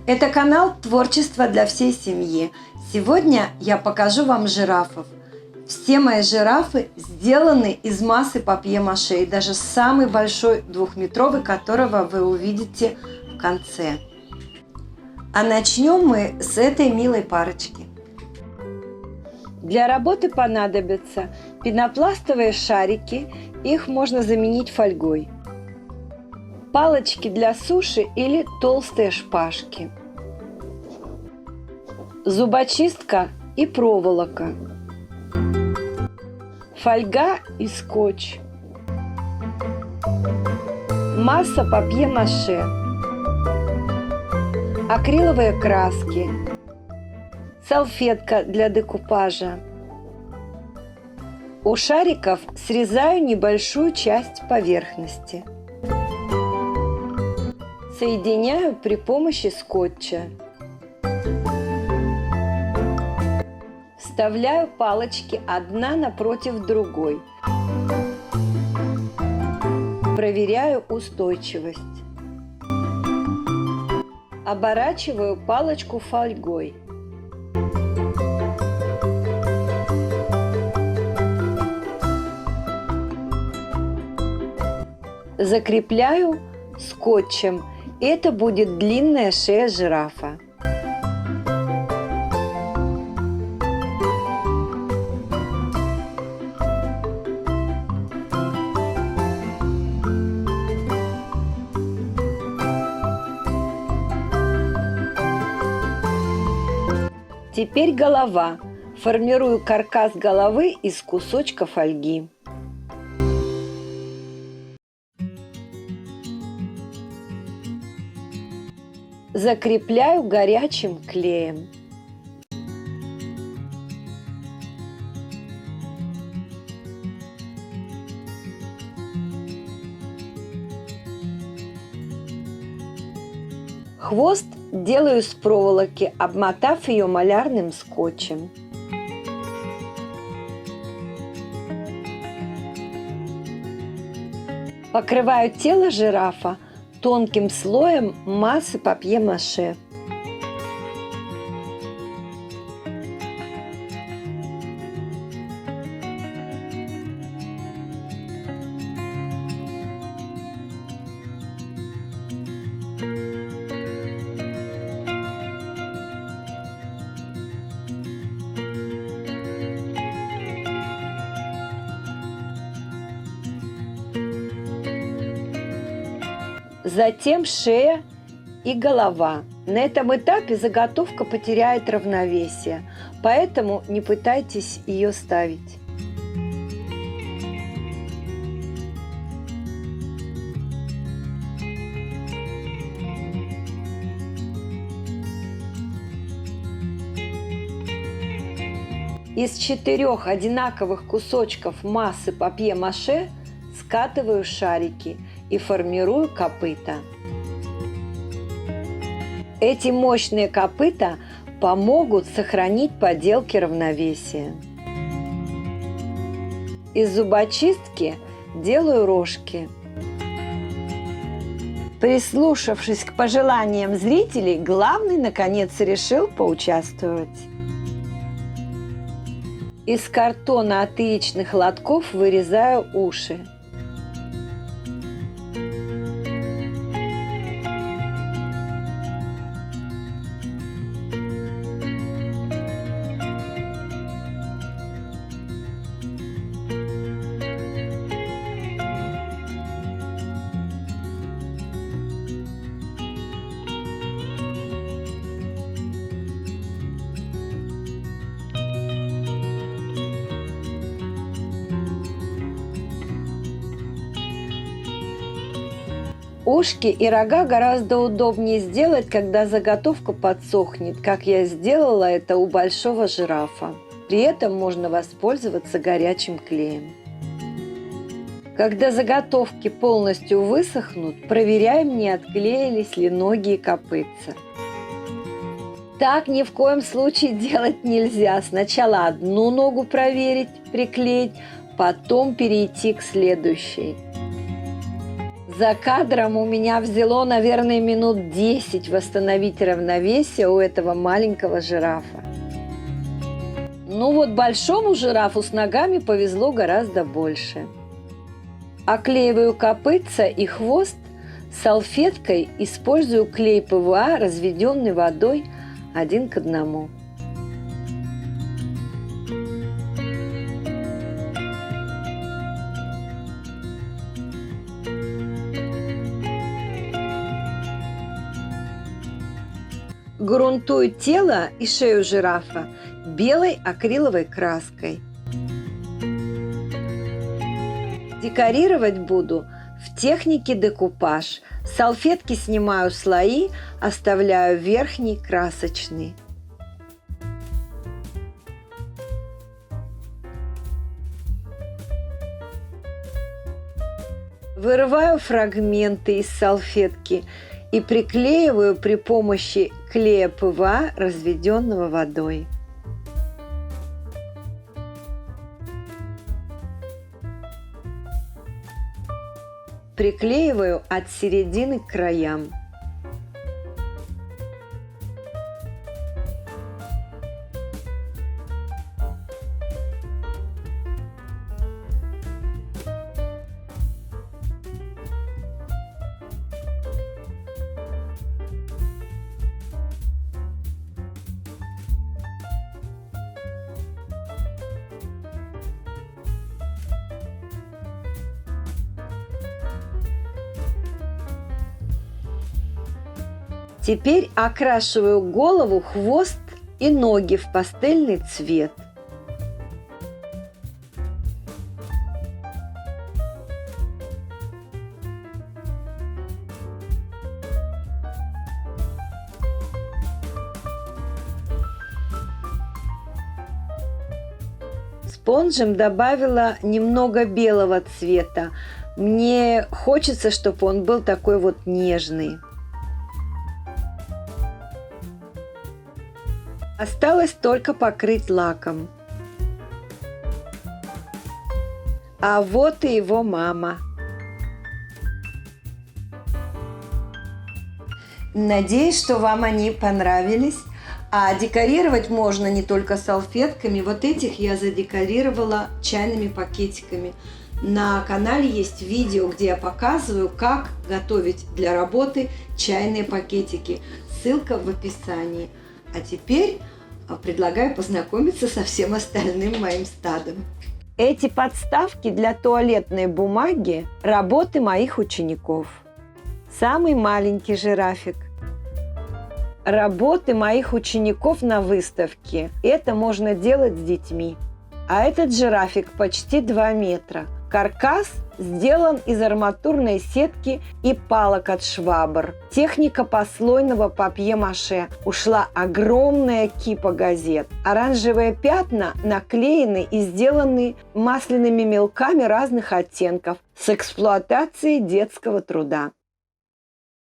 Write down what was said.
Это канал «Творчество для всей семьи». Сегодня я покажу вам жирафов. Все мои жирафы сделаны из массы папье-маше, и даже самый большой двухметровый, которого вы увидите в конце. А начнем мы с этой милой парочки. Для работы понадобятся пенопластовые шарики, их можно заменить фольгой, палочки для суши или толстые шпажки, зубочистка и проволока, фольга и скотч, масса папье-маше, акриловые краски, салфетка для декупажа. У шариков срезаю небольшую часть поверхности. Соединяю при помощи скотча. Вставляю палочки одна напротив другой. Проверяю устойчивость. Оборачиваю палочку фольгой. Закрепляю скотчем. Это будет длинная шея жирафа. Теперь голова. Формирую каркас головы из кусочка фольги. Закрепляю горячим клеем. Хвост делаю из проволоки, обмотав ее малярным скотчем. Покрываю тело жирафа тонким слоем массы папье-маше. Затем шея и голова. На этом этапе заготовка потеряет равновесие, поэтому не пытайтесь ее ставить. Из 4 одинаковых кусочков массы папье-маше скатываю шарики и формирую копыта. Эти мощные копыта помогут сохранить поделке равновесие. Из зубочистки делаю рожки. Прислушавшись к пожеланиям зрителей, главный наконец решил поучаствовать. Из картона от яичных лотков вырезаю уши. Ушки и рога гораздо удобнее сделать, когда заготовка подсохнет, как я сделала это у большого жирафа. При этом можно воспользоваться горячим клеем. Когда заготовки полностью высохнут, проверяем, не отклеились ли ноги и копытца. Так ни в коем случае делать нельзя. Сначала одну ногу проверить, приклеить, потом перейти к следующей. За кадром у меня взяло, наверное, минут 10 восстановить равновесие у этого маленького жирафа. Ну вот большому жирафу с ногами повезло гораздо больше. Оклеиваю копытца и хвост салфеткой, использую клей ПВА, разведенный водой 1 к 1. Грунтую тело и шею жирафа белой акриловой краской. Декорировать буду в технике декупаж. Салфетки снимаю слои, оставляю верхний красочный. Вырываю фрагменты из салфетки и приклеиваю при помощи клея ПВА, разведенного водой. Приклеиваю от середины к краям. Теперь окрашиваю голову, хвост и ноги в пастельный цвет. Спонжем добавила немного белого цвета. Мне хочется, чтобы он был такой вот нежный. Осталось только покрыть лаком. А вот и его мама. Надеюсь, что вам они понравились. А декорировать можно не только салфетками. Вот этих я задекорировала чайными пакетиками. На канале есть видео, где я показываю, как готовить для работы чайные пакетики. Ссылка в описании. А теперь предлагаю познакомиться со всем остальным моим стадом. Эти подставки для туалетной бумаги – работы моих учеников. Самый маленький жирафик. Работы моих учеников на выставке. Это можно делать с детьми. А этот жирафик почти 2 метра. Каркас сделан из арматурной сетки и палок от швабр. Техника послойного папье-маше. Ушла огромная кипа газет. Оранжевые пятна наклеены и сделаны масляными мелками разных оттенков с эксплуатацией детского труда.